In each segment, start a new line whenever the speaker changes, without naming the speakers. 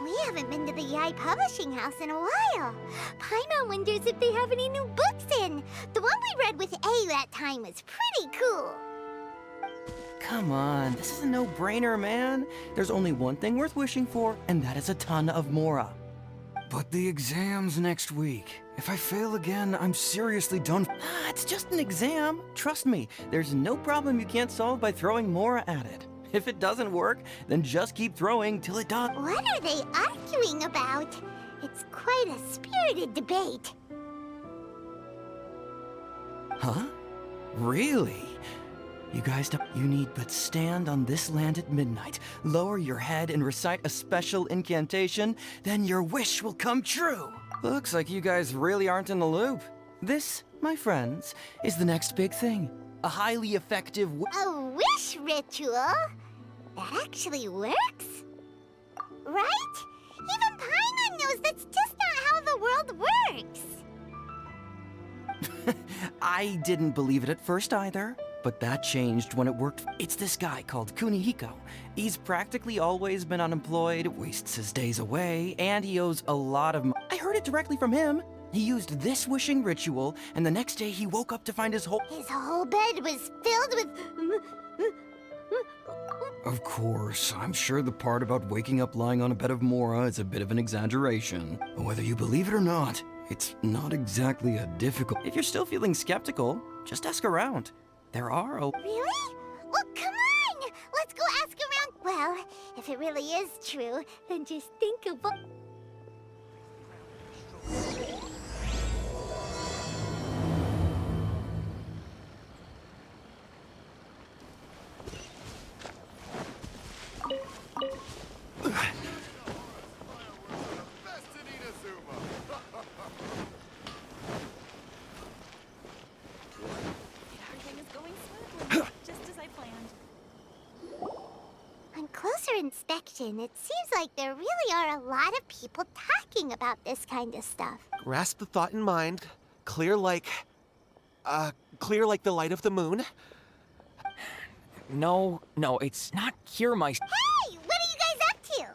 We haven't been to the YAE Publishing House in a while. Paimon wonders if they have any new books in. The one we read with A that time was pretty cool.
Come on, this is a no-brainer, man. There's only one thing worth wishing for, and that is a ton of Mora.
But the exam's next week. If I fail again, I'm seriously done.
It's just an exam. Trust me, there's no problem you can't solve by throwing Mora at it. If it doesn't work, then just keep throwing till it does.
What are they arguing about? It's quite a spirited debate.
Huh? Really? You guys don't. You need but stand on this land at midnight, lower your head and recite a special incantation, then your wish will come true. Looks like you guys really aren't in the loop. This, my friends, is the next big thing. A highly effective
A wish ritual? That actually works? Right? Even Paimon knows that's just not how the world works.
I didn't believe it at first either, but that changed when it worked. It's this guy called Kunihiko. He's practically always been unemployed, wastes his days away, and he owes a lot of money. I heard it directly from him. He used this wishing ritual, and the next day he woke up to find his whole
bed was filled with...
Of course, I'm sure the part about waking up lying on a bed of Mora is a bit of an exaggeration. But whether you believe it or not, it's not exactly a difficult...
If you're still feeling skeptical, just ask around. There are a...
Really? Well, come on! Let's go ask around. Well, if it really is true, then just think about... On closer inspection, it seems like there really are a lot of people talking about this kind of stuff.
Grasp the thought in mind. Clear like the light of the moon.
No, it's not cure my...
Hey! What are you guys up to?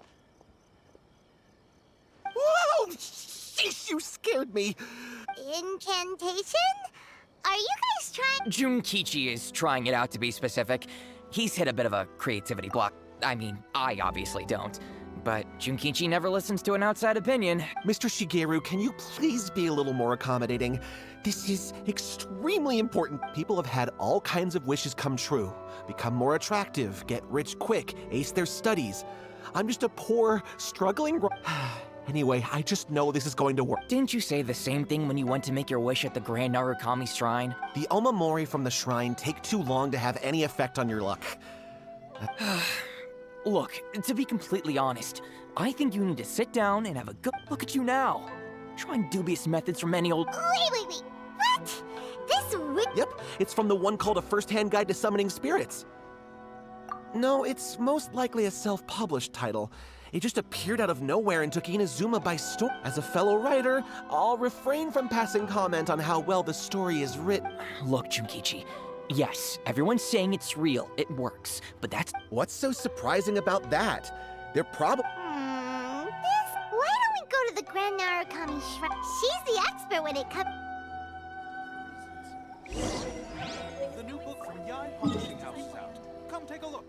Whoa! Sheesh, you scared me.
Incantation? Are you guys trying...
Junkichi is trying it out, to be specific. He's hit a bit of a creativity block. I mean, I obviously don't. But Junkichi never listens to an outside opinion.
Mr. Shigeru, can you please be a little more accommodating? This is extremely important. People have had all kinds of wishes come true. Become more attractive, get rich quick, ace their studies. I'm just a poor, struggling... Anyway, I just know this is going to work.
Didn't you say the same thing when you went to make your wish at the Grand Narukami Shrine?
The omamori from the shrine take too long to have any effect on your luck.
Look, to be completely honest, I think you need to sit down and have a good look at you now. Trying dubious methods from any old...
Wait. What? This
Yep, it's from the one called A First-Hand Guide to Summoning Spirits. No, it's most likely a self-published title. It just appeared out of nowhere and took Inazuma by storm. As a fellow writer, I'll refrain from passing comment on how well the story is written.
Look, Junkichi, yes, everyone's saying it's real, it works, but that's...
What's so surprising about that? They're probably...
Why don't we go to the Grand Narukami Shrine? She's the expert when it comes...
The new book from YAE Publishing House is out. Come take a look.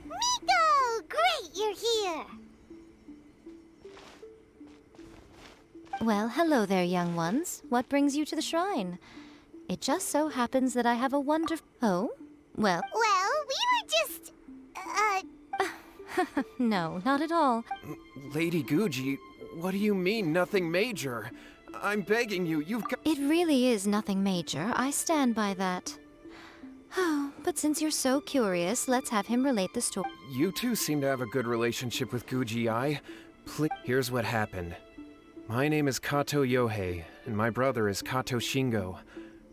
Miko! Great, you're here!
Well, hello there, young ones. What brings you to the shrine? It just so happens that I have a wonderful... Oh? Well...
Well, we were just...
No, not at all.
Lady Guji, what do you mean, nothing major? I'm begging you, you've got...
It really is nothing major. I stand by that. Oh, but since you're so curious, let's have him relate the story.
You two seem to have a good relationship with Guji Yae. Here's what happened. My name is Kato Yohei, and my brother is Kato Shingo.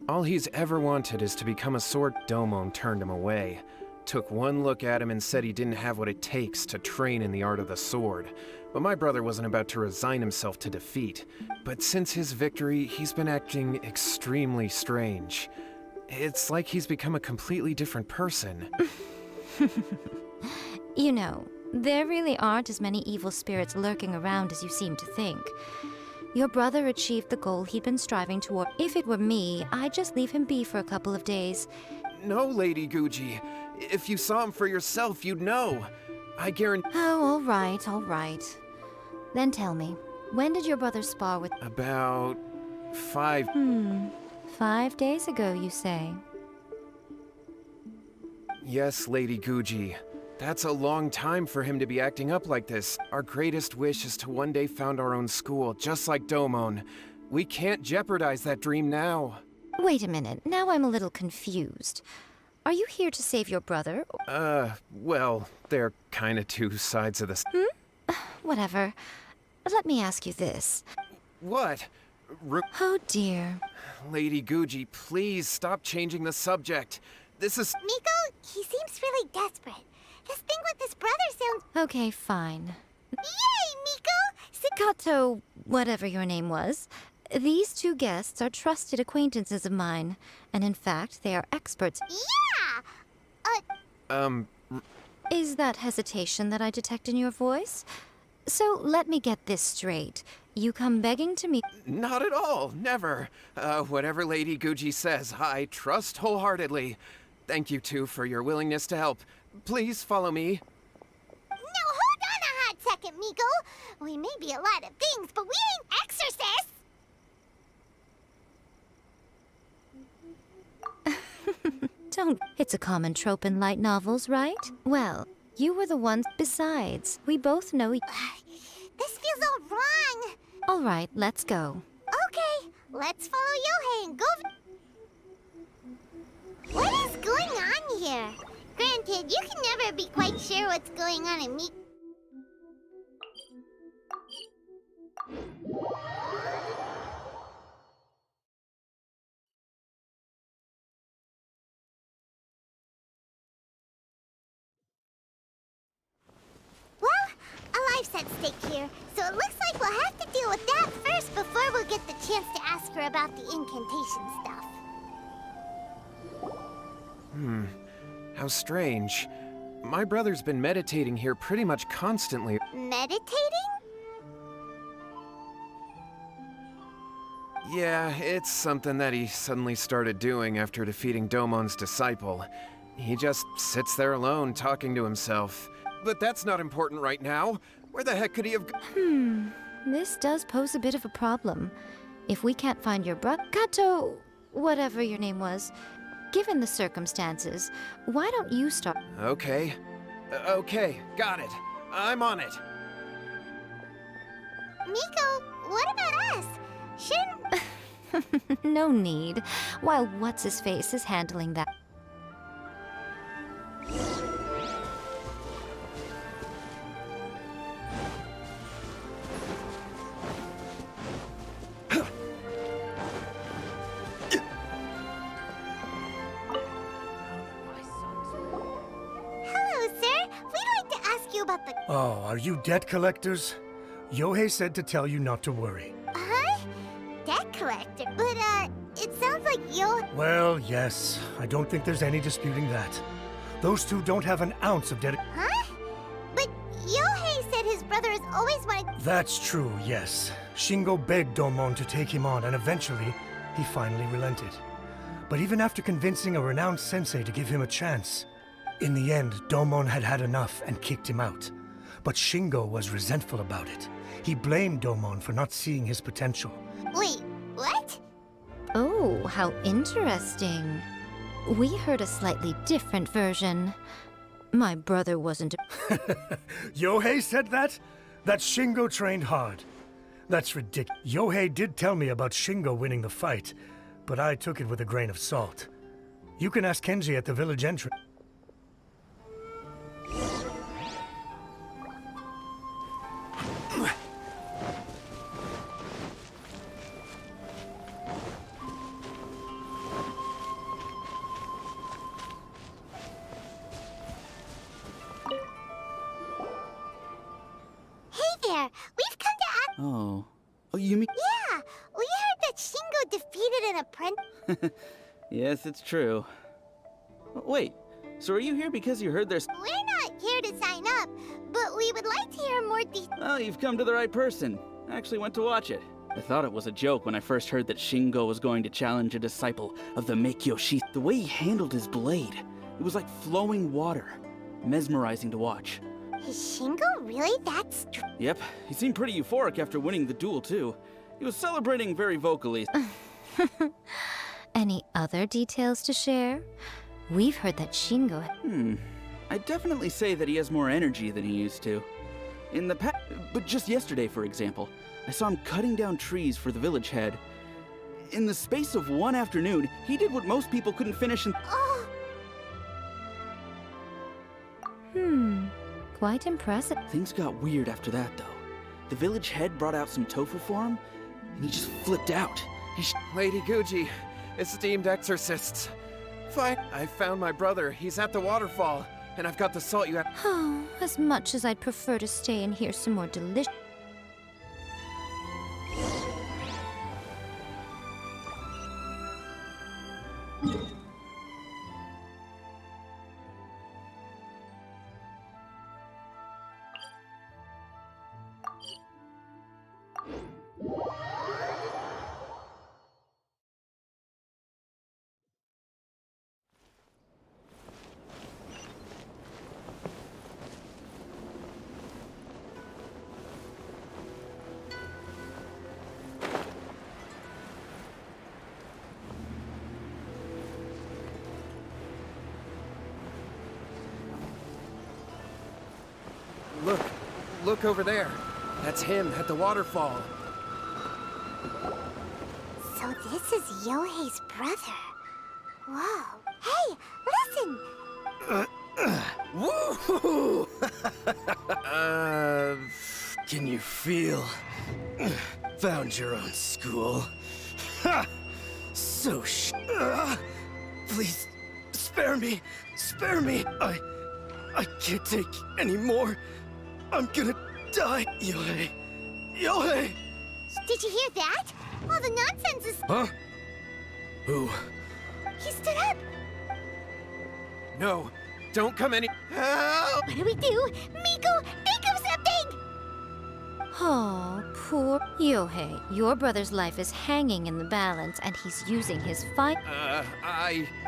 All he's ever wanted is to become a sword. Domon turned him away. Took one look at him and said he didn't have what it takes to train in the art of the sword. But my brother wasn't about to resign himself to defeat. But since his victory, he's been acting extremely strange. It's like he's become a completely different person.
You know, there really aren't as many evil spirits lurking around as you seem to think. Your brother achieved the goal he'd been striving toward. If it were me, I'd just leave him be for a couple of days.
No, Lady Guji. If you saw him for yourself, you'd know. I guarantee...
Oh, all right, all right. Then tell me, when did your brother spar with...
About 5...
5 days ago, you say?
Yes, Lady Guji. That's a long time for him to be acting up like this. Our greatest wish is to one day found our own school, just like Domon. We can't jeopardize that dream now.
Wait a minute, now I'm a little confused. Are you here to save your brother?
Well, they're kinda two sides of this.
Whatever. Let me ask you this.
What?
Oh dear.
Lady Guji, please stop changing the subject. This is...
Miko, he seems really desperate. This thing with his brother sounds...
Okay, fine.
Yay, Miko!
Kato, whatever your name was, these two guests are trusted acquaintances of mine, and in fact, they are experts.
Yeah!
Is that hesitation that I detect in your voice? So let me get this straight. You come begging to me...
Not at all, never. Whatever Lady Guji says, I trust wholeheartedly. Thank you two for your willingness to help. Please follow me.
No, hold on a hot second, Miko. We may be a lot of things, but we ain't exorcists!
Don't. It's a common trope in light novels, right? Well, you were the ones. Besides, we both know...
This feels all wrong.
All right, let's go.
Okay, let's follow Yohei and go... What is going on here? Granted, you can never be quite sure what's going on in Miko. Well, a life's at stake here, so it looks like we'll have to deal with that first before we'll get the chance to ask her about the incantation stuff.
How strange. My brother's been meditating here pretty much constantly.
Meditating?
Yeah, it's something that he suddenly started doing after defeating Domon's disciple. He just sits there alone, talking to himself. But that's not important right now. Where the heck could he have...
This does pose a bit of a problem. If we can't find your brother... Kato, whatever your name was, given the circumstances, why don't you start...
Okay. Okay, got it. I'm on it.
Miko, what about us? Shouldn't...
No need, while What's-His-Face is handling that.
Hello, sir. We'd like to ask you about the...
Oh, are you debt collectors? Yohei said to tell you not to worry.
Huh? Debt collector? But, it sounds like you're...
Well, yes. I don't think there's any disputing that. Those two don't have an ounce of debt.
Huh? But Yohei said his brother has always wanted...
That's true, yes. Shingo begged Domon to take him on, and eventually, he finally relented. But even after convincing a renowned sensei to give him a chance, in the end, Domon had had enough and kicked him out. but Shingo was resentful about it. He blamed Domon for not seeing his potential.
Wait, what?
Oh, how interesting. We heard a slightly different version. My brother wasn't.
Yohei said that? That Shingo trained hard. That's ridiculous. Yohei did tell me about Shingo winning the fight, but I took it with a grain of salt. You can ask Kenji at the village entrance.
We've come to ask.
Oh. Oh, you mean?
Yeah, we heard that Shingo defeated an apprentice.
Yes, it's true. Wait, so are you here because you heard there's...
We're not here to sign up, but we would like to hear more
Well, you've come to the right person. I actually went to watch it. I thought it was a joke when I first heard that Shingo was going to challenge a disciple of the Meikyo. The way he handled his blade, it was like flowing water. Mesmerizing to watch.
Is Shingo really that strong?
Yep, he seemed pretty euphoric after winning the duel, too. He was celebrating very vocally.
Any other details to share? We've heard that Shingo...
I'd definitely say that he has more energy than he used to. In the past, but just yesterday, for example, I saw him cutting down trees for the village head. In the space of one afternoon, he did what most people couldn't finish in...
Oh,
Quite impressive.
Things got weird after that, though. The village head brought out some tofu for him, and he just flipped out.
Lady Guji, esteemed exorcists. Fine. I found my brother. He's at the waterfall, and I've got the salt you have.
Oh, as much as I'd prefer to stay and hear some more delicious...
Look over there. That's him at the waterfall.
so this is Yohei's brother. Whoa. Hey, listen!
Woohoo! Can you feel? Found your own school. Ha! So please, spare me! Spare me! I can't take any more. I'm gonna die. Yohei! Yohei!
Did you hear that? All the nonsense is...
Huh? Who?
He stood up!
No, don't come any. Help!
What do we do? Miko, think of something!
Oh, poor Yohei. Your brother's life is hanging in the balance, and he's using his fight.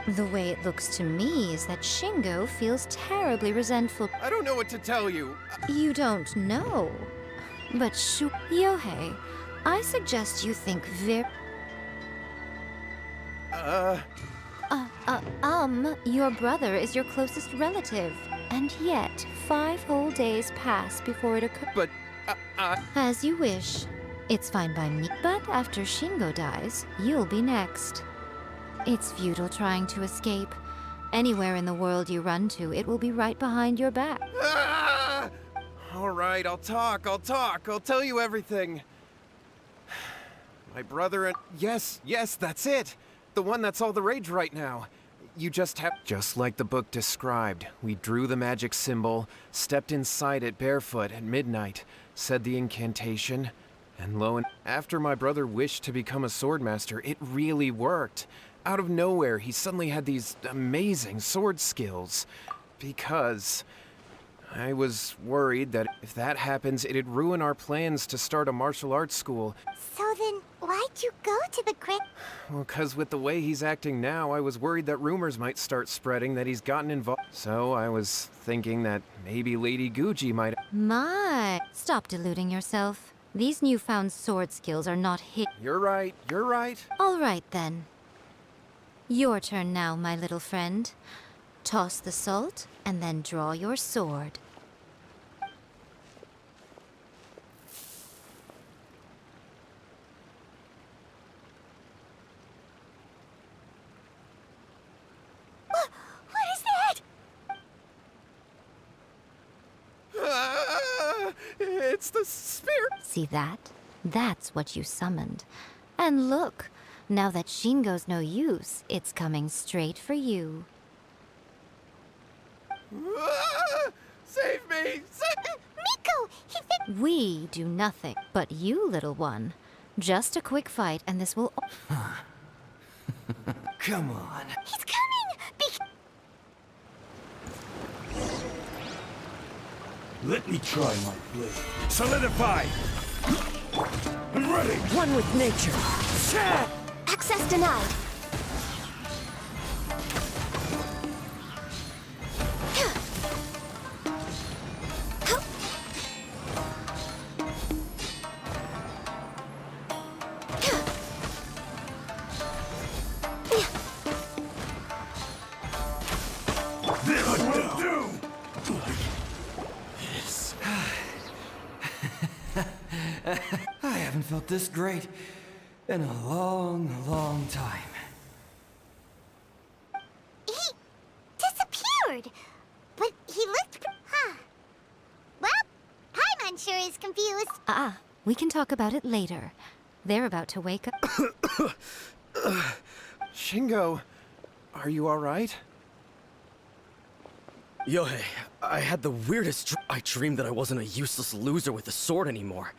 The way it looks to me is that Shingo feels terribly resentful.
I don't know what to tell you.
You don't know. But Yohei, I suggest you think your brother is your closest relative. And yet, 5 whole days pass before it occurs.
But,
As you wish. It's fine by me. But after Shingo dies, you'll be next. It's futile trying to escape. Anywhere in the world you run to, it will be right behind your back.
All right, I'll talk. I'll tell you everything. My brother and... Yes, that's it. The one that's all the rage right now. You just have... Just like the book described, we drew the magic symbol, stepped inside it barefoot at midnight, said the incantation, and lo and... After my brother wished to become a swordmaster, it really worked. Out of nowhere, he suddenly had these amazing sword skills. Because I was worried that if that happens, it'd ruin our plans to start a martial arts school.
So then, why Why'd you go to the crypt?
Well, 'cause with the way he's acting now, I was worried that rumors might start spreading that he's gotten involved. So I was thinking that maybe Lady Guji might.
My. Stop deluding yourself. These newfound sword skills are not hit.
You're right, you're right.
All right, then. Your turn now, my little friend. Toss the salt, and then draw your sword.
What is that?
It's the spirit.
See that? That's what you summoned. And look, now that Shingo's no use, it's coming straight for you.
Save me!
Miko!
We do nothing. But you, little one. Just a quick fight, and this will...
Come on.
He's coming!
Let me try my blade. Solidify! I'm ready!
One with nature. Access denied.
This will do!
I haven't felt this great in a long, long time.
He disappeared! But he looked... Huh. Well, Paimon sure is confused.
We can talk about it later. They're about to wake up.
Shingo, are you alright?
Yohei, I had the weirdest I dreamed that I wasn't a useless loser with a sword anymore.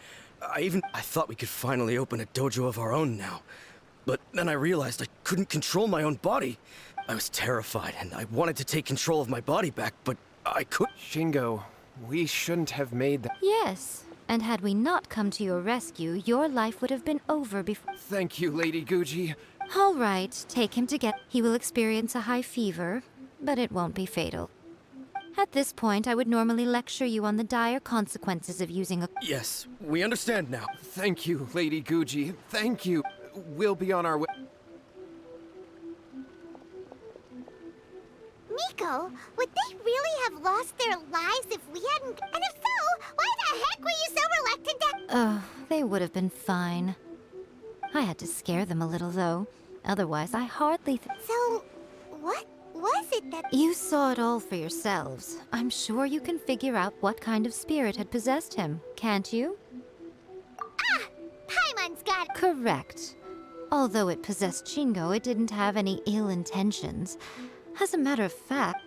I thought we could finally open a dojo of our own now. But then I realized I couldn't control my own body. I was terrified, and I wanted to take control of my body back, but I couldn't.
Shingo, we shouldn't have made that.
Yes, and had we not come to your rescue, your life would have been over before...
Thank you, Lady Guji.
All right, take him to get... He will experience a high fever, but it won't be fatal. At this point, I would normally lecture you on the dire consequences of using a...
Yes, we understand now.
Thank you, Lady Guji. Thank you. We'll be on our way.
Miko, would they really have lost their lives if we hadn't... And if so, why the heck were you so reluctant to...
They would have been fine. I had to scare them a little, though. Otherwise, I hardly...
So, what was it that...
You saw it all for yourselves. I'm sure you can figure out what kind of spirit had possessed him, can't you?
Paimon's got it.
Correct. Although it possessed Shingo, it didn't have any ill intentions. As a matter of fact...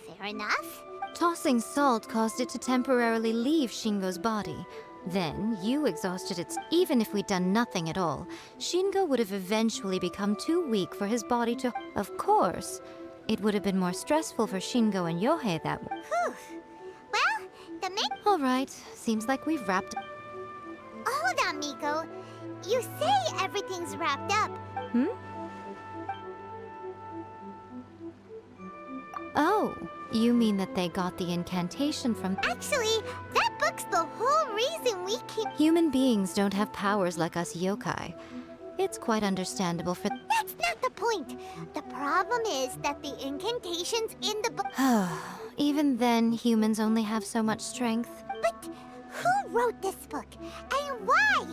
Fair enough.
Tossing salt caused it to temporarily leave Shingo's body. Then, you exhausted its... Even if we'd done nothing at all, Shingo would have eventually become too weak for his body to... Of course, it would have been more stressful for Shingo and Yohei that way.
Whew. Well, the main...
All right, seems like we've wrapped...
Hold on, Miko. You say everything's wrapped up.
Oh, you mean that they got the incantation from...
Actually, that book's the whole reason we keep...
Human beings don't have powers like us yokai. It's quite understandable for...
That's not the point. The problem is that the incantations in the book...
Even then, humans only have so much strength.
But who wrote this book? And why?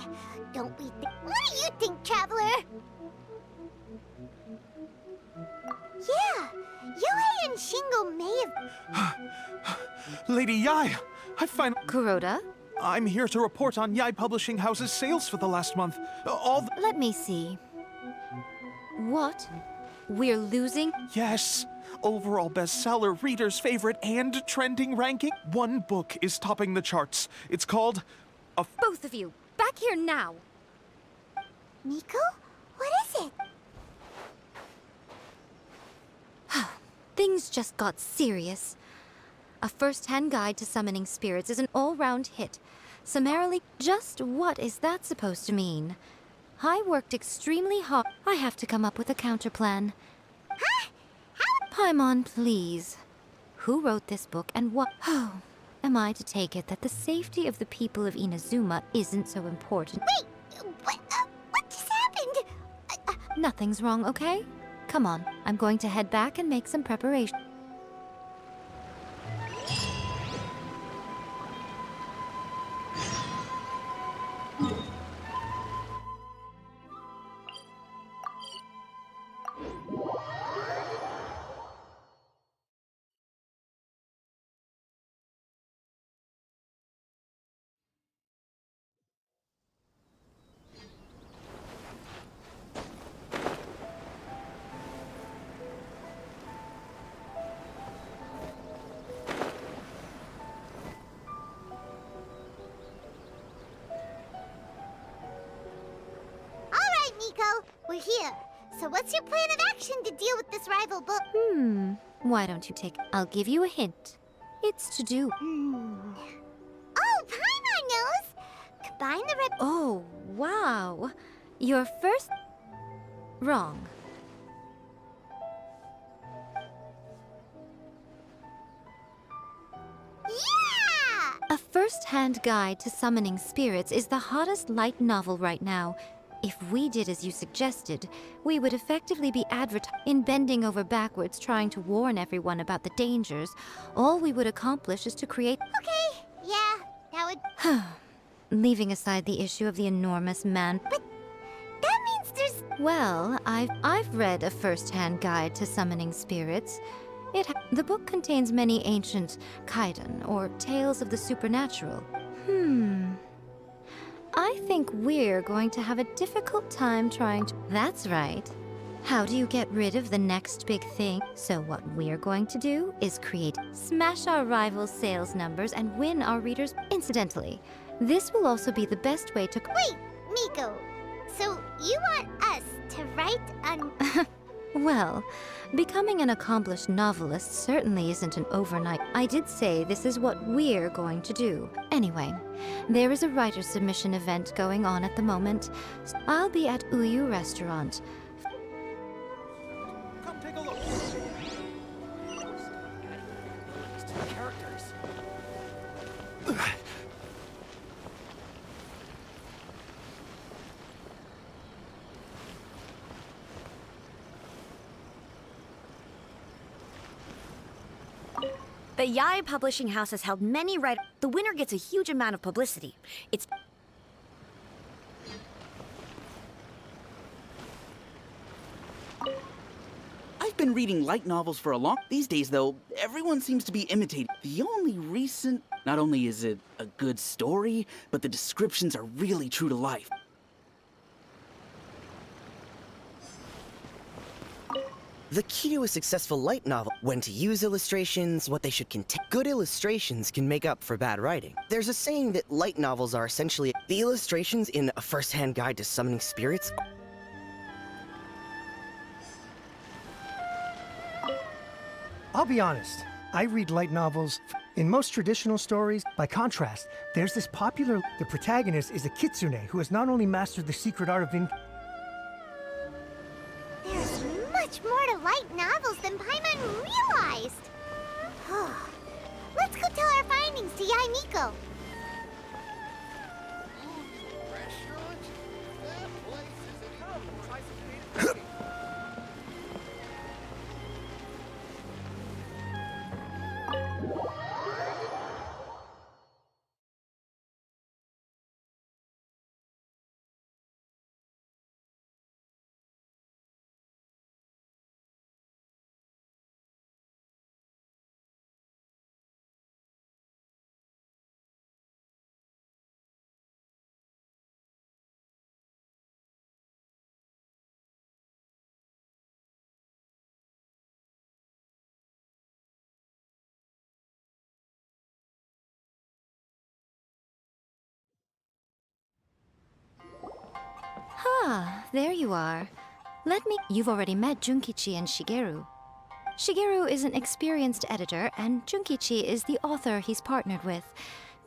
Don't we think... What do you think, Traveler? Yeah, Yohei and Shingo may have...
Lady Yae, I find...
Kuroda?
I'm here to report on Yae Publishing House's sales for the last month.
Let me see. What? We're losing?
Yes. Overall bestseller, readers' favorite, and trending ranking. One book is topping the charts. It's called...
Both of you, back here now!
Miko? What is it?
Things just got serious. A first-hand guide to summoning spirits is an all-round hit. Summarily, just what is that supposed to mean? I worked extremely hard. I have to come up with a counterplan.
Huh?
Paimon, please. Who wrote this book and what? Oh, am I to take it that the safety of the people of Inazuma isn't so important?
Wait, what just happened?
Nothing's wrong, okay? Come on, I'm going to head back and make some preparation.
Miko, we're here. So what's your plan of action to deal with this rival book?
Why don't you take... I'll give you a hint. It's to do...
Oh, Paimon knows! Combine the
Oh, wow. Your first... Wrong.
Yeah!
A first-hand guide to summoning spirits is the hottest light novel right now. If we did as you suggested, we would effectively be in bending over backwards trying to warn everyone about the dangers. All we would accomplish is to create...
Okay, yeah, that would...
Leaving aside the issue of the enormous man...
But that means there's...
Well, I've read a first-hand guide to summoning spirits. The book contains many ancient kaidan, or tales of the supernatural. I think we're going to have a difficult time trying to... That's right. How do you get rid of the next big thing? So what we're going to do is smash our rivals' sales numbers and win our readers. Incidentally, this will also be the best way to...
Wait, Miko. So you want us to write on...
Well, becoming an accomplished novelist certainly isn't an overnight... I did say this is what we're going to do. Anyway, there is a writer submission event going on at the moment. I'll be at Uyu Restaurant.
Come take a look.
The YAE publishing house has held many writers. The winner gets a huge amount of publicity. It's...
I've been reading light novels for a long... These days, though, everyone seems to be imitating. The only recent... Not only is it a good story, but the descriptions are really true to life.
The key to a successful light novel, when to use illustrations, what they should contain. Good illustrations can make up for bad writing. There's a saying that light novels are essentially the illustrations in a first-hand guide to summoning spirits.
I'll be honest, I read light novels. In most traditional stories, by contrast, there's this popular... The protagonist is a kitsune who has not only mastered the secret art of
There's much more to light novels than Paimon realized. Let's go tell our findings to YAE Miko.
There you are. You've already met Junkichi and Shigeru. Shigeru is an experienced editor, and Junkichi is the author he's partnered with.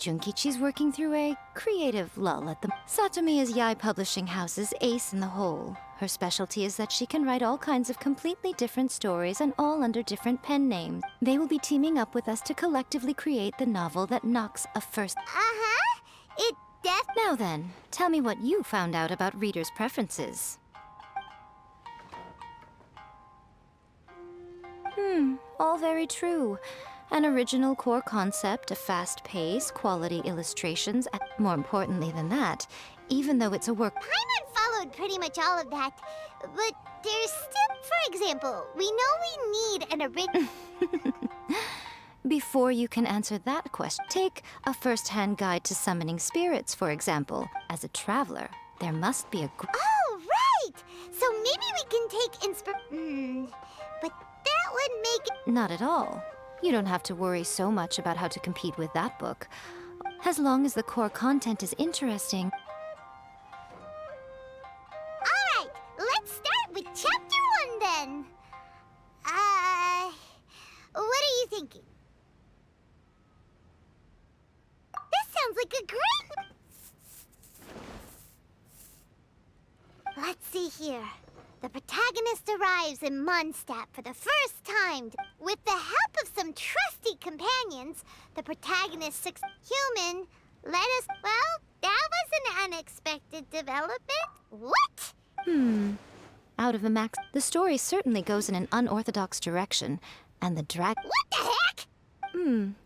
Junkichi's working through a creative lull at the... Satomi is YAE Publishing House's ace in the hole. Her specialty is that she can write all kinds of completely different stories and all under different pen names. They will be teaming up with us to collectively create the novel that knocks a first...
Uh-huh. It
Now then, tell me what you found out about readers' preferences. All very true. An original core concept, a fast pace, quality illustrations, and more importantly than that, even though it's a work...
Paimon followed pretty much all of that. But there's still, for example, we know we need an original...
Before you can answer that question, take a first-hand guide to summoning spirits, for example. As a traveler, there must be a...
Oh, right! So maybe we can take inspiration... But that would make it...
Not at all. You don't have to worry so much about how to compete with that book. As long as the core content is interesting.
Alright, let's start with chapter 1 then. What are you thinking? This sounds like a great... Let's see here. The protagonist arrives in Mondstadt for the first time. With the help of some trusty companions, the protagonist human let us... Well, that was an unexpected development. What?
Out of a max... The story certainly goes in an unorthodox direction, and the
What the heck?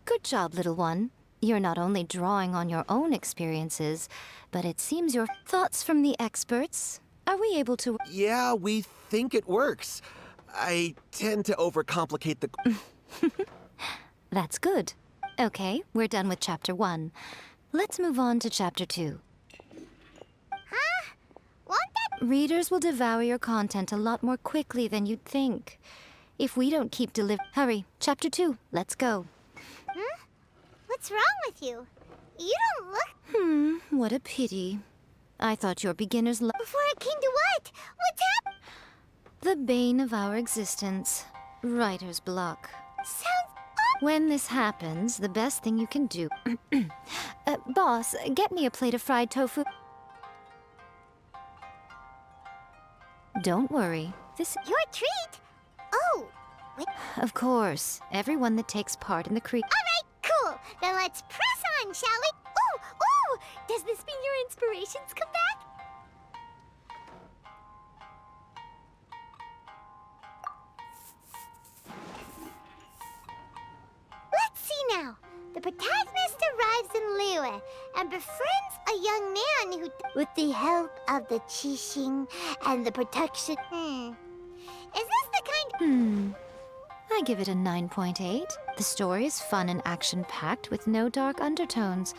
Good job, little one. You're not only drawing on your own experiences, but it seems your thoughts from the experts... Are we able to...
Yeah, we think it works. I tend to overcomplicate the...
That's good. Okay, we're done with chapter 1. Let's move on to chapter 2.
Huh? Won't that...
Readers will devour your content a lot more quickly than you'd think. If we don't keep Hurry, chapter 2, let's go.
What's wrong with you? You don't look...
What a pity. I thought your beginner's
Before it came to what? What's happened?
The bane of our existence. Writer's block.
Sounds...
When this happens, the best thing you can do... boss, get me a plate of fried tofu. Don't worry. This...
Your treat? Oh, wait.
Of course. Everyone that takes part in the
All right, cool. Then let's press on, shall we? Oh! Does this mean your inspirations come back? Let's see now. The protagonist arrives in Liyue and befriends a young man who... With the help of the Qixing and the protection... Is this the kind...
I give it a 9.8. The story is fun and action-packed with no dark undertones.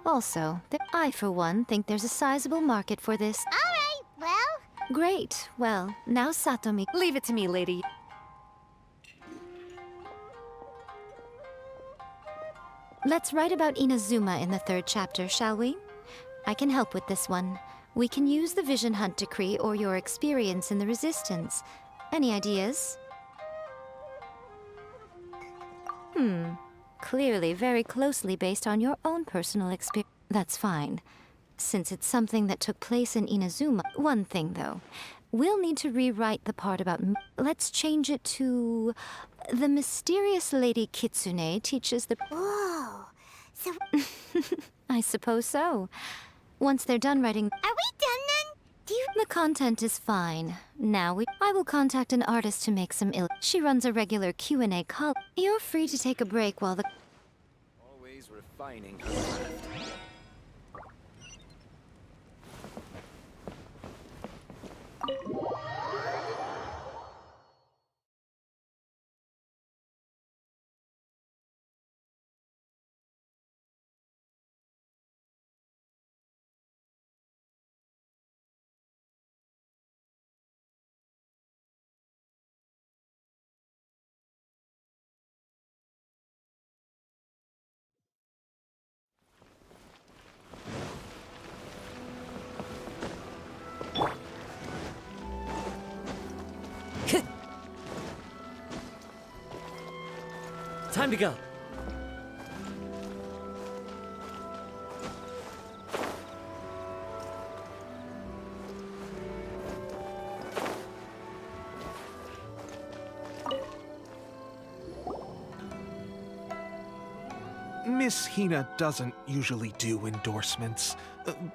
Also, I, for one, think there's a sizable market for this.
All right, well...
Great. Well, now Satomi...
Leave it to me, lady.
Let's write about Inazuma in the 3rd chapter, shall we? I can help with this one. We can use the Vision Hunt decree or your experience in the Resistance. Any ideas? Clearly very closely based on your own personal experience. That's fine. Since it's something that took place in Inazuma. One thing, though. We'll need to rewrite the part about... Let's change it to... The mysterious Lady Kitsune teaches the...
Whoa. So...
I suppose so. Once they're done writing...
Are we done then?
The content is fine. Now I will contact an artist to make some She runs a regular Q&A call. You're free to take a break while the...
Always refining her craft.
Time to go.
Miss Hina doesn't usually do endorsements.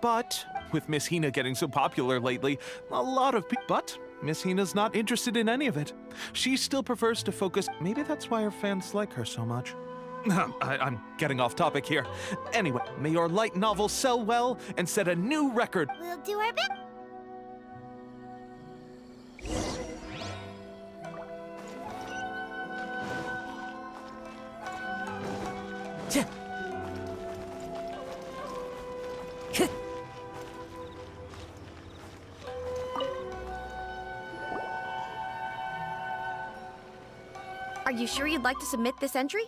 But with Miss Hina getting so popular lately, a lot of people. But Miss Hina's not interested in any of it. She still prefers to focus. Maybe that's why her fans like her so much. I'm getting off topic here. Anyway, may your light novel sell well and set a new record.
We'll do our best.
Are you sure you'd like to submit this entry?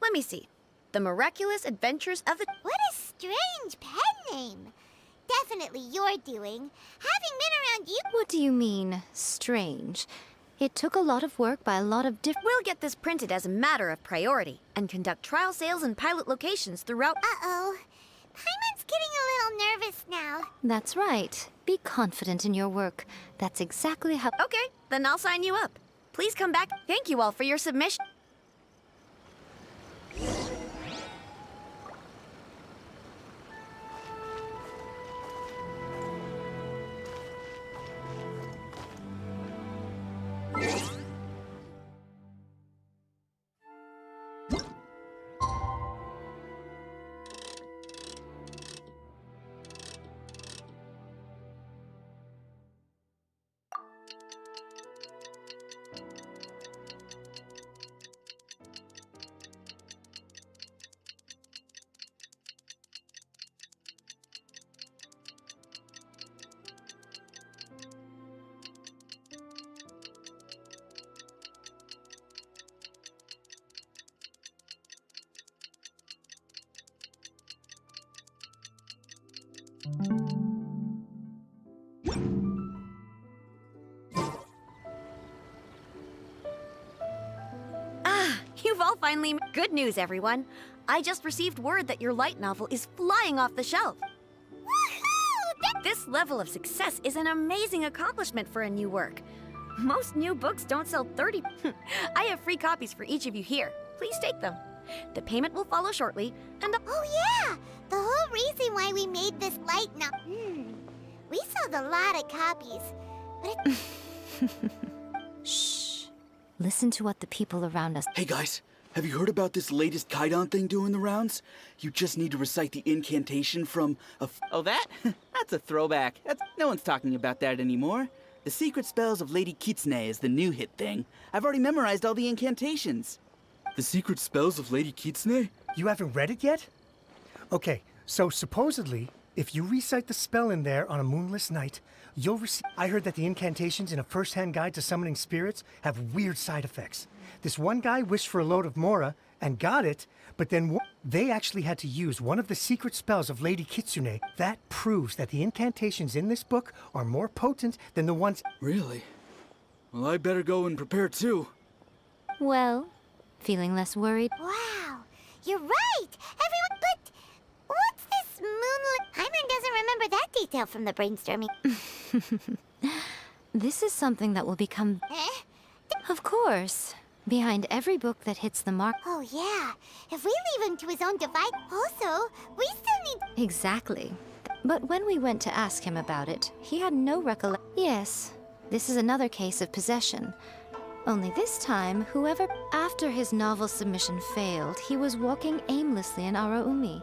Let me see. The Miraculous Adventures of the...
What a strange pen name. Definitely your doing. Having been around you...
What do you mean, strange? It took a lot of work by a lot of different...
We'll get this printed as a matter of priority and conduct trial sales and pilot locations throughout...
Uh-oh. Paimon's getting a little nervous now.
That's right. Be confident in your work. That's exactly how...
Okay, then I'll sign you up. Please come back. Thank you all for your submission. You've all finally... Good news, everyone. I just received word that your light novel is flying off the shelf.
Woohoo!
This level of success is an amazing accomplishment for a new work. Most new books don't sell 30... I have free copies for each of you here. Please take them. The payment will follow shortly, and...
Oh yeah! The whole reason why we made this light novel... We sold a lot of copies, but it...
Shh. Listen to what the people around us...
Hey guys, have you heard about this latest Kaidan thing doing the rounds? You just need to recite the incantation from a...
Oh, that? That's a throwback. No one's talking about that anymore. The Secret Spells of Lady Kitsune is the new hit thing. I've already memorized all the incantations.
The Secret Spells of Lady Kitsune?
You haven't read it yet? Okay, so supposedly, if you recite the spell in there on a moonless night, you'll receive... I heard that the incantations in a first-hand guide to summoning spirits have weird side effects. This one guy wished for a load of Mora and got it, but then they actually had to use one of the secret spells of Lady Kitsune. That proves that the incantations in this book are more potent than the ones...
Really? Well, I better go and prepare too.
Well, feeling less worried?
Wow! You're right! Everyone... But... What's this moonlit... Paimon doesn't remember that detail from the brainstorming.
This is something that will become... Of course. Behind every book that hits the mark...
Oh yeah. If we leave him to his own device... Also, we still need...
Exactly. But when we went to ask him about it, he had no recollection. Yes, this is another case of possession. Only this time, whoever... After his novel submission failed, he was walking aimlessly in Araumi.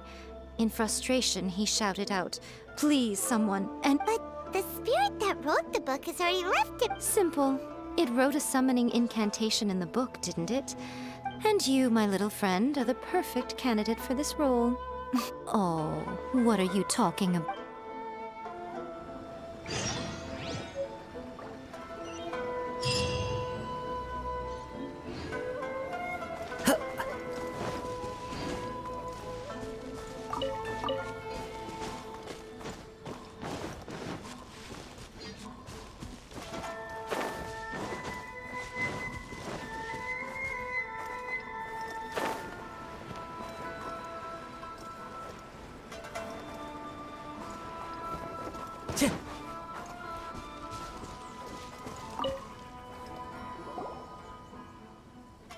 In frustration, he shouted out, "Please, someone," and...
But the spirit that wrote the book has already left it.
Simple. It wrote a summoning incantation in the book, didn't it? And you, my little friend, are the perfect candidate for this role. Oh, what are you talking about?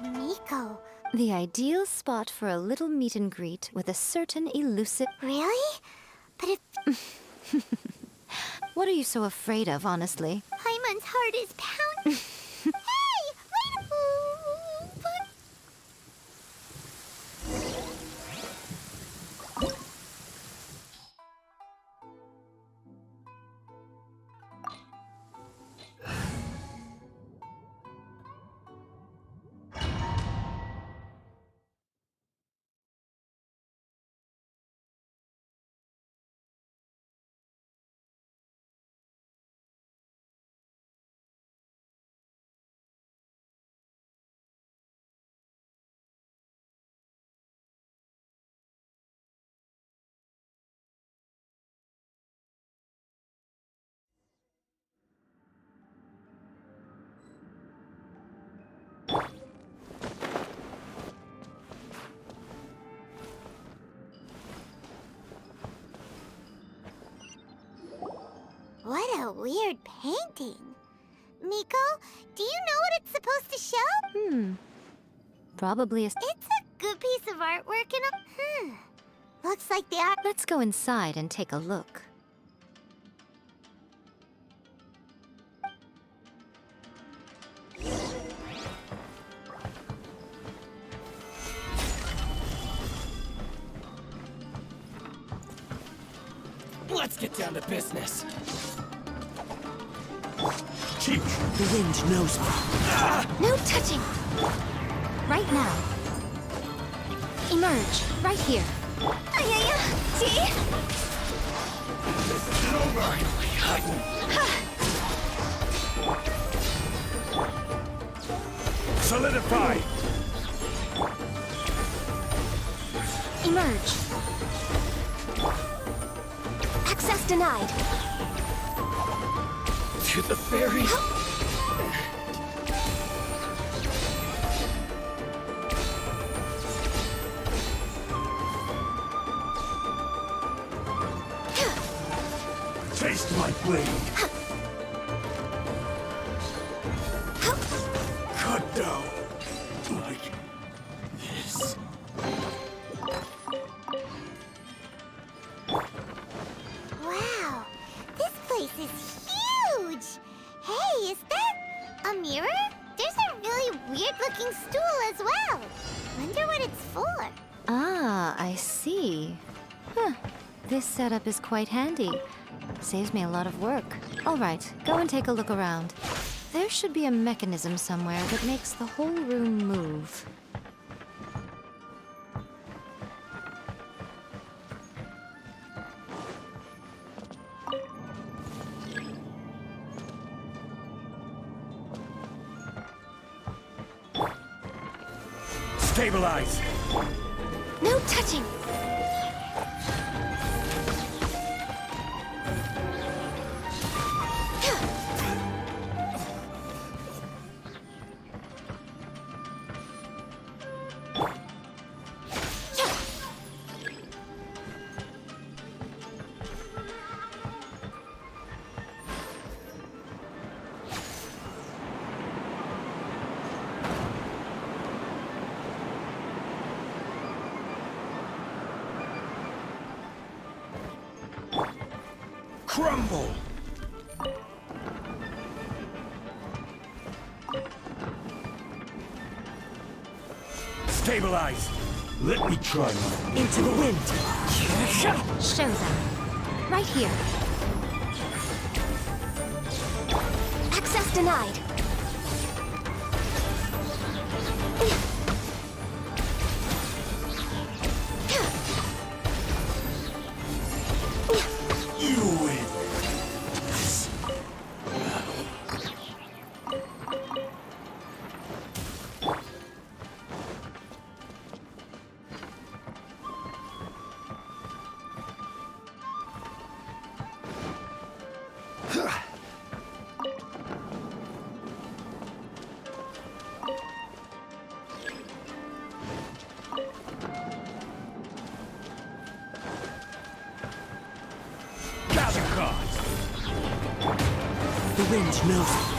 Miko.
The ideal spot for a little meet and greet with a certain elusive...
Really? But if
What are you so afraid of, honestly?
Paimon's heart is pounding. Hey! Wait! What a weird painting. Miko, do you know what it's supposed to show?
Probably a...
It's a good piece of artwork and looks like the art...
Let's go inside and take a look.
Let's get down to business.
Chief,
The wind knows me.
No touching! Right now. Emerge, right here.
See?
solidify!
Emerge. Access denied.
To the ferry.
Taste my blade! Cut down like this.
Wow, this place is huge! Hey, is that a mirror? There's a really weird-looking stool as well. Wonder what it's for.
Ah, I see. Huh. This setup is quite handy. Saves me a lot of work. All right, go and take a look around. There should be a mechanism somewhere that makes the whole room move.
Stabilize!
No touching!
Crumble! Stabilize! Let me try my...
Into the wind! Show them. Right here. Access denied.
You win! Gather gods!
The wind knows me.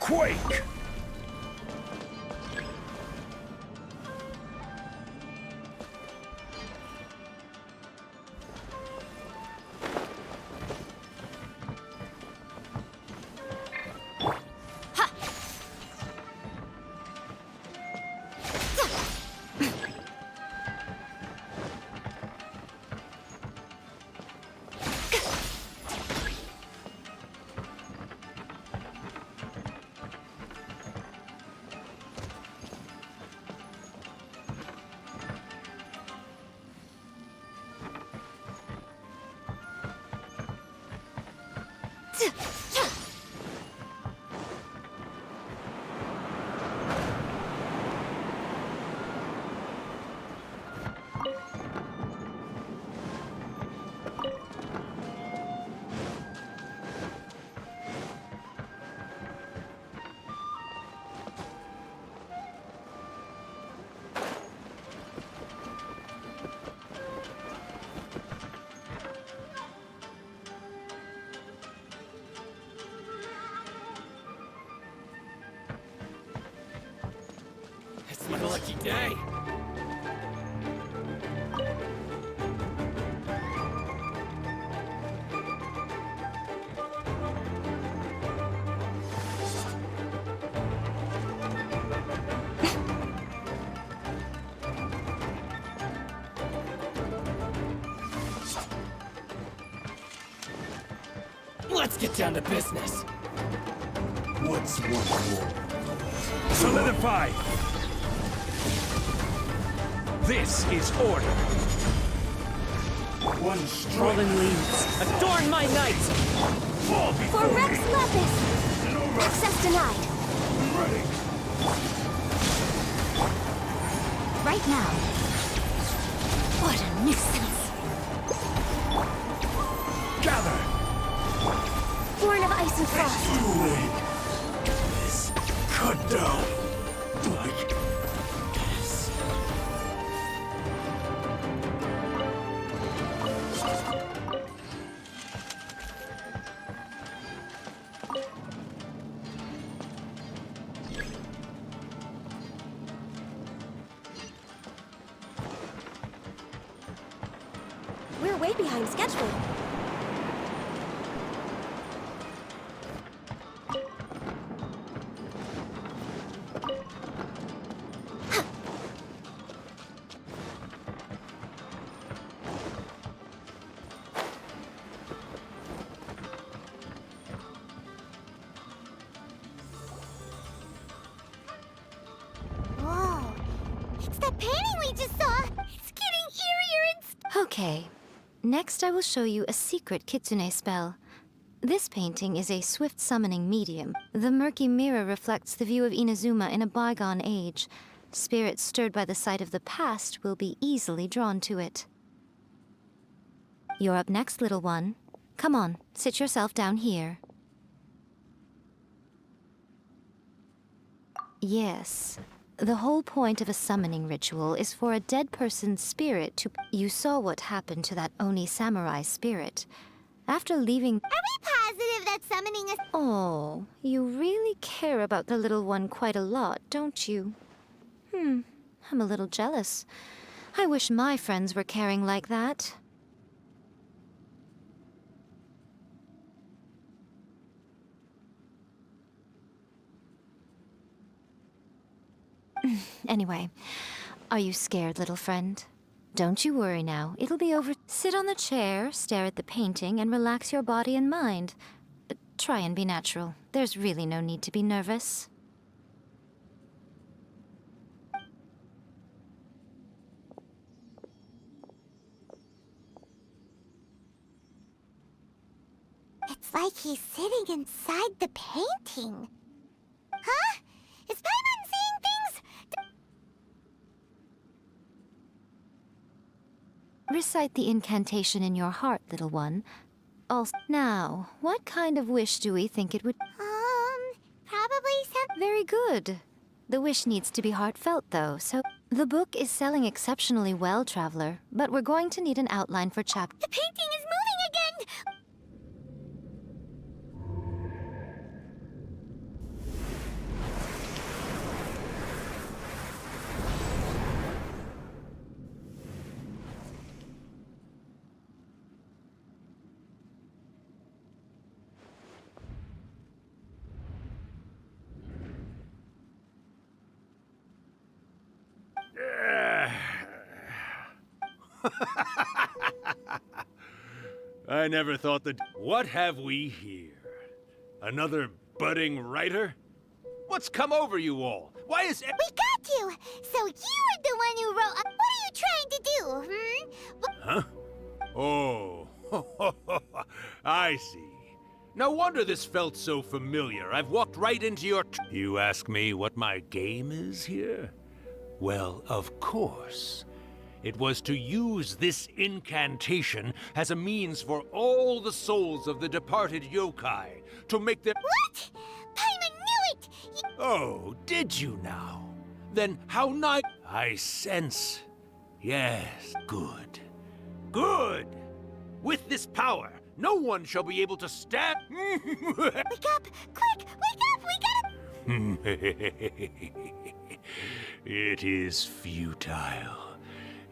Quake!
It's my lucky day. Let's get down to business.
What's one more? Solidify! This is order. One strike.
Fallen leaves, adorn my night!
Fall
For
before
Rex
me.
Lepus! Access denied.
Ready.
Right now. What a nuisance.
Gather.
Born of ice and frost.
This cut down. Like this.
We're way behind schedule.
Whoa. It's that painting we just saw. It's getting eerier and...
Okay. Next, I will show you a secret kitsune spell. This painting is a swift summoning medium. The murky mirror reflects the view of Inazuma in a bygone age. Spirits stirred by the sight of the past will be easily drawn to it. You're up next, little one. Come on, sit yourself down here. Yes. The whole point of a summoning ritual is for a dead person's spirit to... You saw what happened to that Oni samurai spirit. After leaving...
Are we positive that summoning is...
Oh, you really care about the little one quite a lot, don't you? I'm a little jealous. I wish my friends were caring like that. Anyway, Are you scared, little friend? Don't you worry now. It'll be over. Sit on the chair, stare at the painting, and relax your body and mind. Try and be natural. There's really no need to be nervous.
It's like he's sitting inside the painting. Huh? Is Paimon seeing things?
Recite the incantation in your heart, little one. Also, now, what kind of wish do we think it would...
Probably some...
Very good. The wish needs to be heartfelt, though, so... The book is selling exceptionally well, Traveler, but we're going to need an outline for chapter...
The painting is moving again!
I never thought that... What have we here? Another budding writer? What's come over you all? Why is...
We got you! So you were the one who wrote... What are you trying to do,
Huh? Oh, I see. No wonder this felt so familiar. I've walked right into your... You ask me what my game is here? Well, of course. It was to use this incantation as a means for all the souls of the departed yokai to make their...
What? Paimon knew it!
Oh, did you now? Then how nice... I sense. Yes, good. Good! With this power, no one shall be able to stand...
Wake up! Quick! Wake up! We gotta...
It is futile.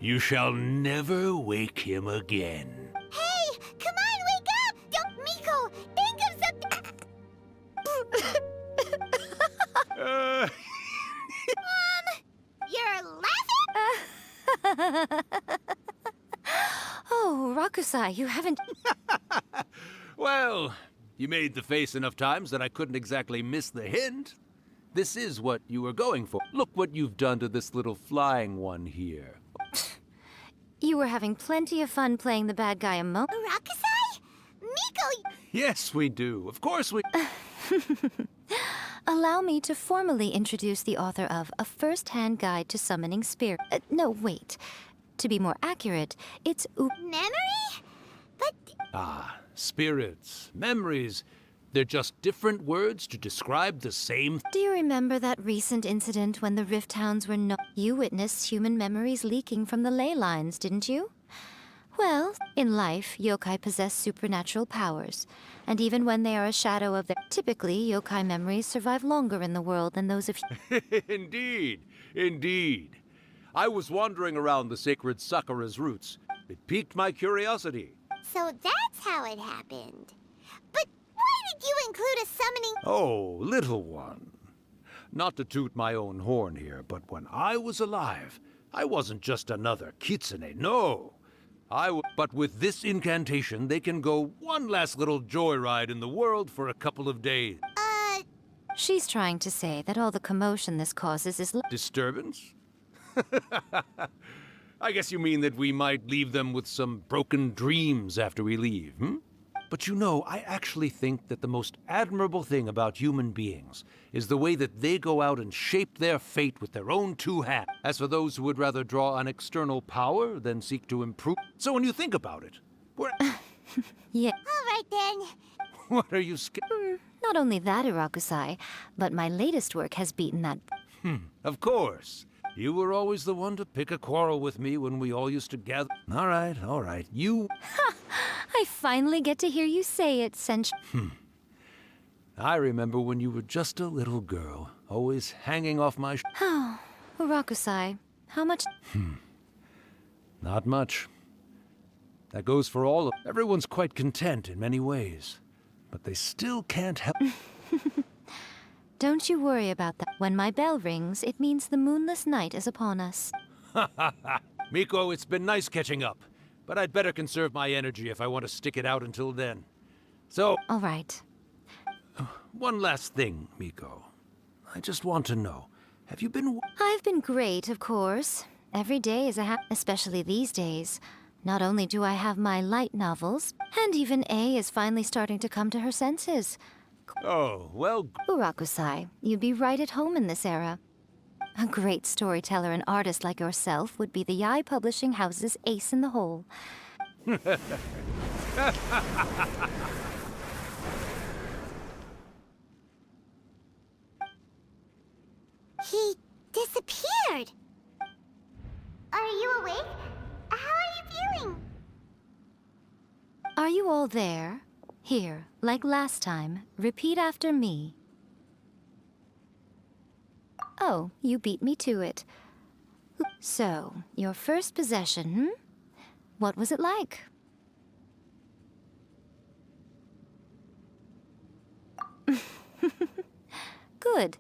You shall never wake him again.
Hey! Come on, wake up! Don't... Miko! Think of something... You're laughing?
Oh, Rakusai, you haven't...
Well, you made the face enough times that I couldn't exactly miss the hint. This is what you were going for. Look what you've done to this little flying one here.
You were having plenty of fun playing the bad guy a mo...
Rakusai? Miko...
Yes, we do. Of course we...
Allow me to formally introduce the author of A First-Hand Guide to Summoning Spirit... no, wait. To be more accurate, it's...
Memory? But...
Ah, spirits, memories. They're just different words to describe the same...
Do you remember that recent incident when the Rift Hounds were no... You witnessed human memories leaking from the ley lines, didn't you? Well, in life, yokai possess supernatural powers. And even when they are a shadow of their... Typically, yokai memories survive longer in the world than those of...
Indeed, indeed. I was wandering around the sacred Sakura's roots. It piqued my curiosity.
So that's how it happened. But why did you include a summoning...
Oh, little one. Not to toot my own horn here, but when I was alive, I wasn't just another kitsune, no. But with this incantation, they can go one last little joyride in the world for a couple of days.
She's trying to say that all the commotion this causes is...
Disturbance? I guess you mean that we might leave them with some broken dreams after we leave, hmm? But you know, I actually think that the most admirable thing about human beings is the way that they go out and shape their fate with their own two hands. As for those who would rather draw on external power than seek to improve... So when you think about it, we're...
Yeah.
All right, then.
What are you scared?
Not only that, Irakusai, but my latest work has beaten that...
Of course. You were always the one to pick a quarrel with me when we all used to gather... All right, you...
I finally get to hear you say it,
I remember when you were just a little girl, always hanging off my...
Oh, Rakusai, how much...
Not much. That goes for all of... Everyone's quite content in many ways, but they still can't help...
Don't you worry about that. When my bell rings, it means the moonless night is upon us.
Miko, it's been nice catching up, but I'd better conserve my energy if I want to stick it out until then. So,
All right.
one last thing, Miko. I just want to know, have you been...
I've been great, of course. Every day is especially these days. Not only do I have my light novels, and even A is finally starting to come to her senses.
Oh, well...
Urakusai, you'd be right at home in this era. A great storyteller and artist like yourself would be the YAE Publishing House's ace in the hole.
He disappeared. Are you awake? How are you feeling?
Are you all there? Here, like last time, repeat after me. Oh, you beat me to it. So, your first possession, What was it like? Good.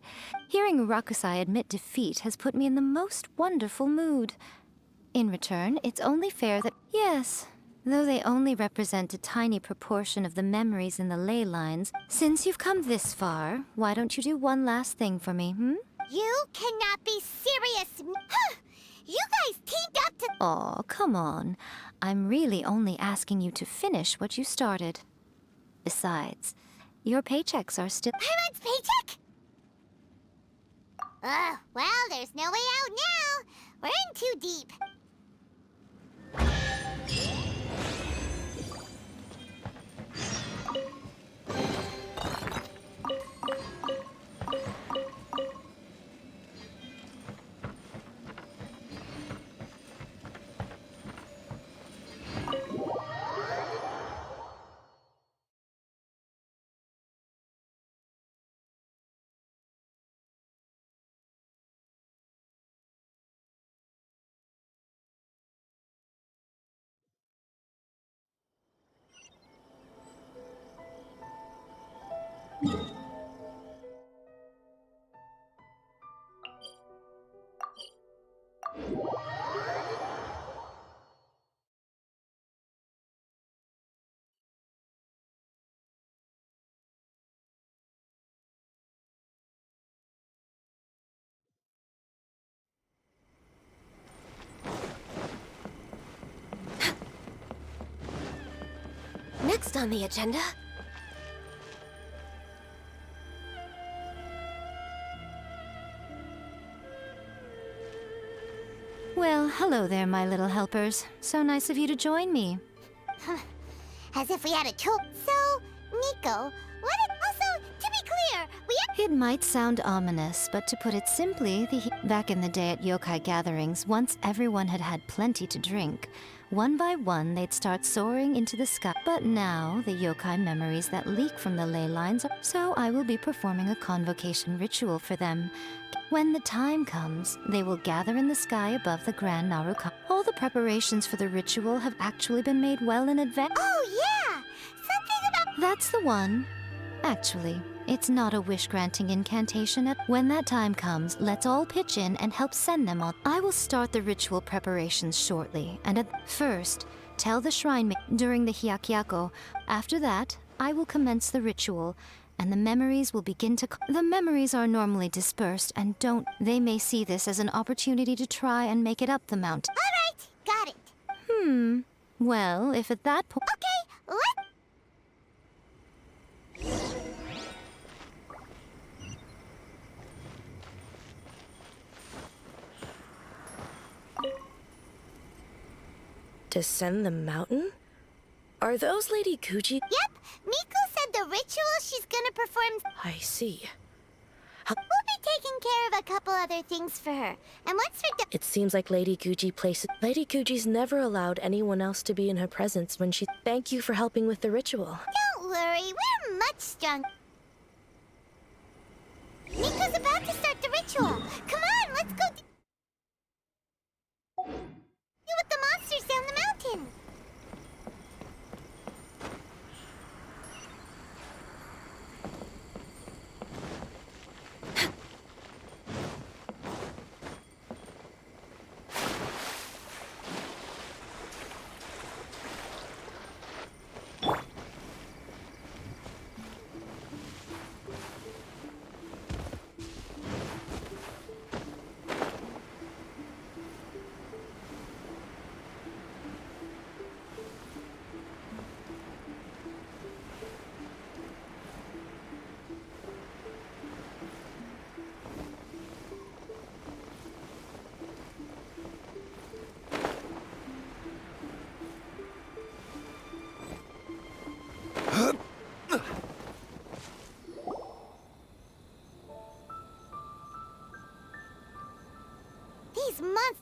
Hearing Rakusai admit defeat has put me in the most wonderful mood. In return, it's only fair that... Yes, though they only represent a tiny proportion of the memories in the ley lines, since you've come this far, why don't you do one last thing for me,
You cannot be serious! You guys teamed up to...
Aw, come on. I'm really only asking you to finish what you started. Besides, your paychecks are still...
Paimon paycheck? Well, there's no way out now. We're in too deep.
Next on the agenda...
Well, hello there, my little helpers. So nice of you to join me.
As if we had a tool. So, Miko, also, to be clear,
It might sound ominous, but to put it simply, back in the day at yokai gatherings, once everyone had had plenty to drink, one by one they'd start soaring into the sky. But now, the yokai memories that leak from the ley lines are... So I will be performing a convocation ritual for them. When the time comes, they will gather in the sky above the Grand Naruka. All the preparations for the ritual have actually been made well in advance.
Oh, yeah! Something about...
That's the one. Actually, it's not a wish-granting incantation. When that time comes, let's all pitch in and help send them on. I will start the ritual preparations shortly, and first, tell the shrine during the hyakyako. After that, I will commence the ritual, and the memories will begin to... The memories are normally dispersed and don't... They may see this as an opportunity to try and make it up the mountain.
All right, got it.
Well, if at that point...
Okay, let...
Descend the mountain? Are those Lady Kuji?
Yep, Miko said the ritual she's gonna perform...
I see.
We'll be taking care of a couple other things for her. And once we're done...
It seems like Lady Guji places... Lady Guji's never allowed anyone else to be in her presence when she... Thank you for helping with the ritual.
Don't worry, we're much stronger. Miko's about to start the ritual. Come on, let's go... Deal with the monsters down the mountain.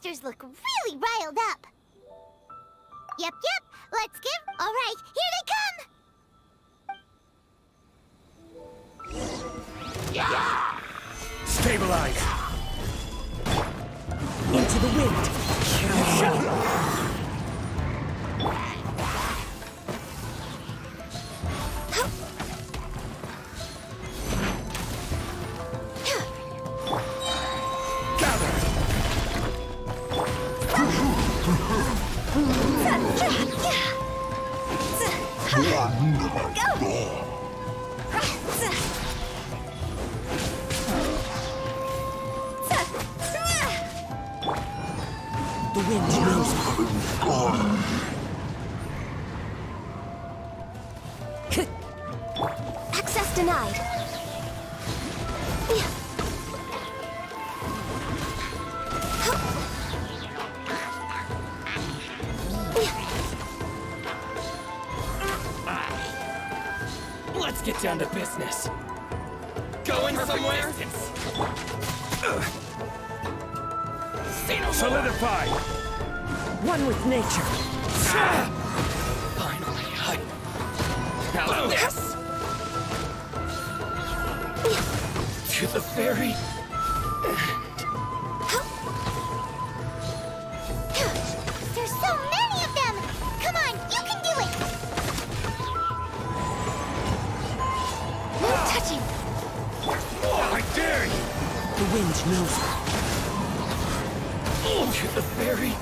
monsters look really riled up. Yep, let's give... All right, here they come! Yeah!
Stabilize!
Into the wind! The wind knows me.
Access denied.
Let's get down to business.
Going somewhere?
Solidify!
One with nature.
Finally, how's this?
To the ferry.
There's so many of them! Come on, you can do it! No touching!
I dare you!
The wind knows me. To the ferry.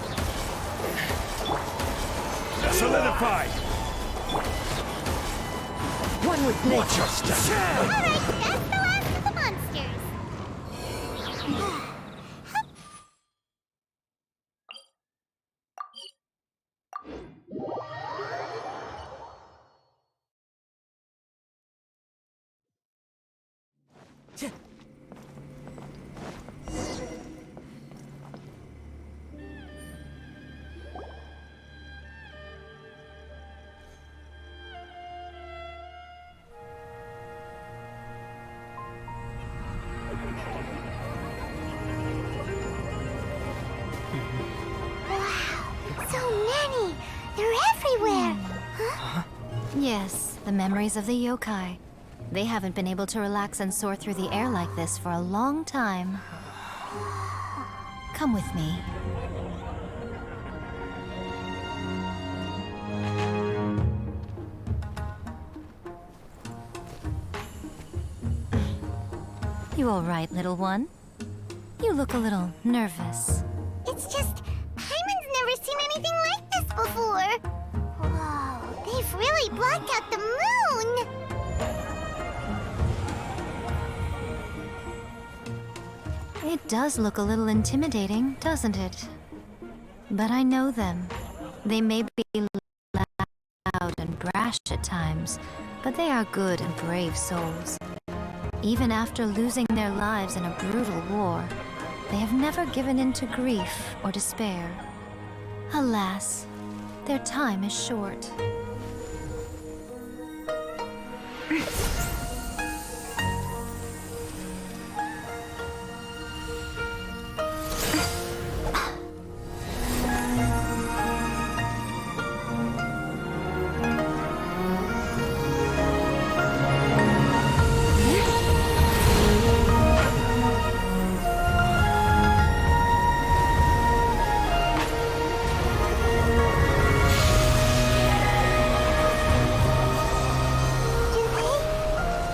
Solidify!
One with nature.
All right, that's the last of the monsters. So many! They're everywhere! Huh?
Yes, the memories of the yokai. They haven't been able to relax and soar through the air like this for a long time. Come with me. You all right, little one? You look a little nervous.
It's just, Hyman's never seen anything like this before. Whoa, they've really blocked out the moon!
It does look a little intimidating, doesn't it? But I know them. They may be loud and brash at times, but they are good and brave souls. Even after losing their lives in a brutal war, they have never given in to grief or despair. Alas, their time is short.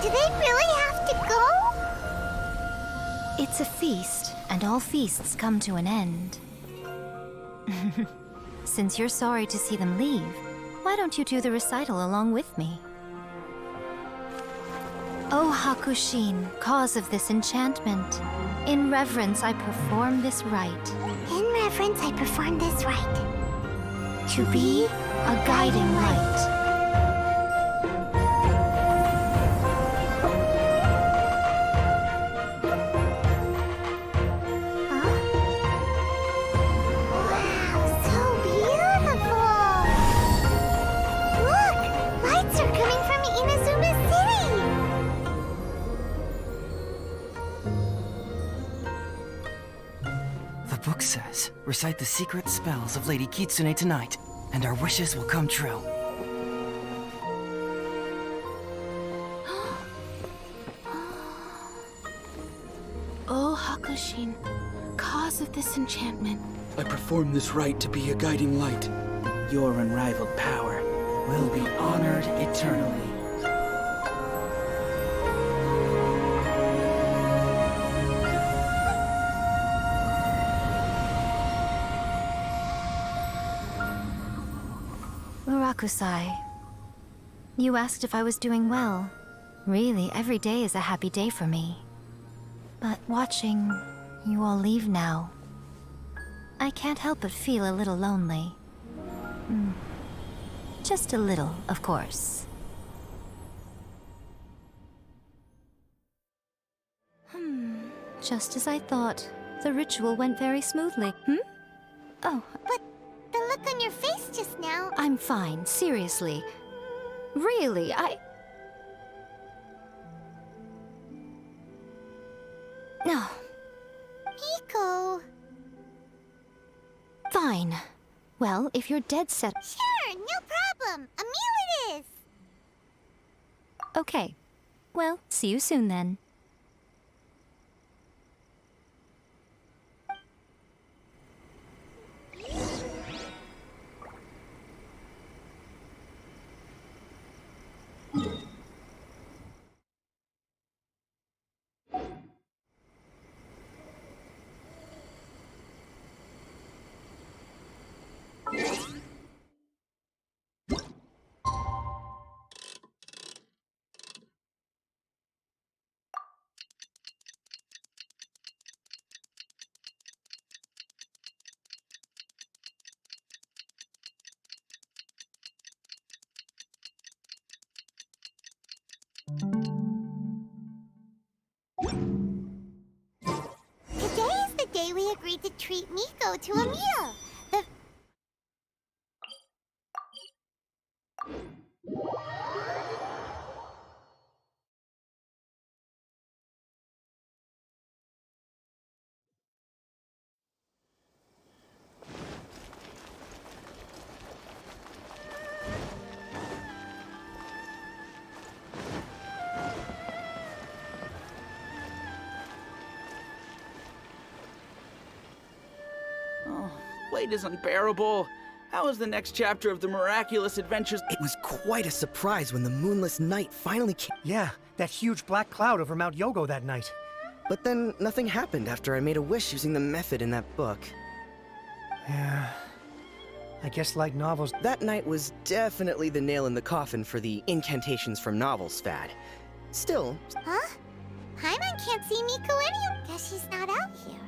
Do they really have to go?
It's a feast, and all feasts come to an end. Since you're sorry to see them leave, why don't you do the recital along with me? O Hakushin, cause of this enchantment, in reverence I perform this rite.
In reverence, I perform this rite.
To be a guiding light.
The book says Recite the secret spells of Lady Kitsune tonight, and our wishes will come true.
Oh, Hakushin, cause of this enchantment.
I perform this rite to be a guiding light. Your unrivaled power will be honored eternally.
Murakusai, you asked if I was doing well. Really, every day is a happy day for me. But watching you all leave now, I can't help but feel a little lonely. Just a little, of course. Just as I thought. The ritual went very smoothly. Oh.
But the look on your face just now...
I'm fine, seriously. Really, No.
Miko...
Fine. Well, if you're dead set...
Sure, no problem. A meal it is.
Okay. Well, see you soon then.
Today is the day we agreed to treat Miko to a meal.
Wait is unbearable. How is the next chapter of the miraculous adventures?
It was quite a surprise when the moonless night finally came.
Yeah, that huge black cloud over Mount Yogo that night.
But then nothing happened after I made a wish using the method in that book.
Yeah. I guess light novels...
That night was definitely the nail in the coffin for the incantations from novels fad. Still...
Huh? Paimon can't see Miko anywhere. Guess she's not out here.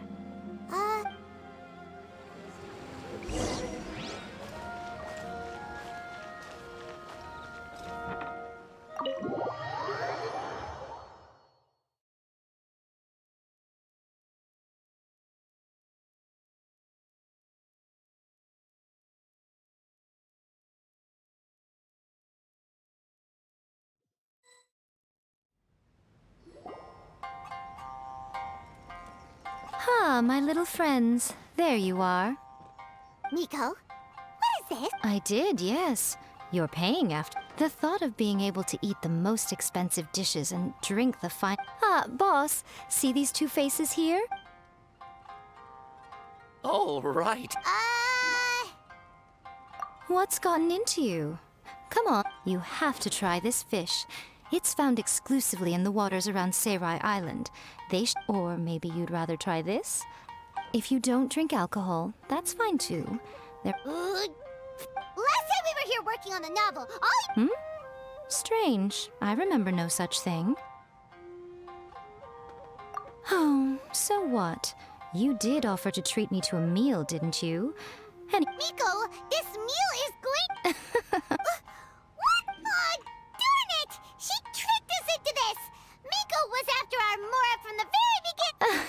Ah, my little friends. There you are.
Miko, what is this?
I did, yes. You're paying after. The thought of being able to eat the most expensive dishes and drink the fine... Ah, boss, see these two faces here?
Oh, right.
What's gotten into you? Come on, you have to try this fish. It's found exclusively in the waters around Seirai Island. Or maybe you'd rather try this? If you don't drink alcohol, that's fine too.
Last time we were here working on the novel,
Strange. I remember no such thing. Oh, so what? You did offer to treat me to a meal, didn't you? And
Miko, this meal is going... What? Darn it! She tricked us into this! Miko was after our Mora from the very beginning...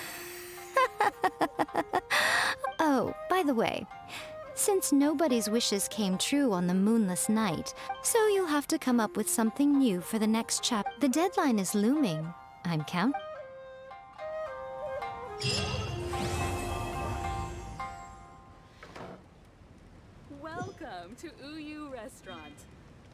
Oh, by the way, since nobody's wishes came true on the moonless night, so you'll have to come up with something new for the next chapter. The deadline is looming. I'm counting.
to Uyu Restaurant.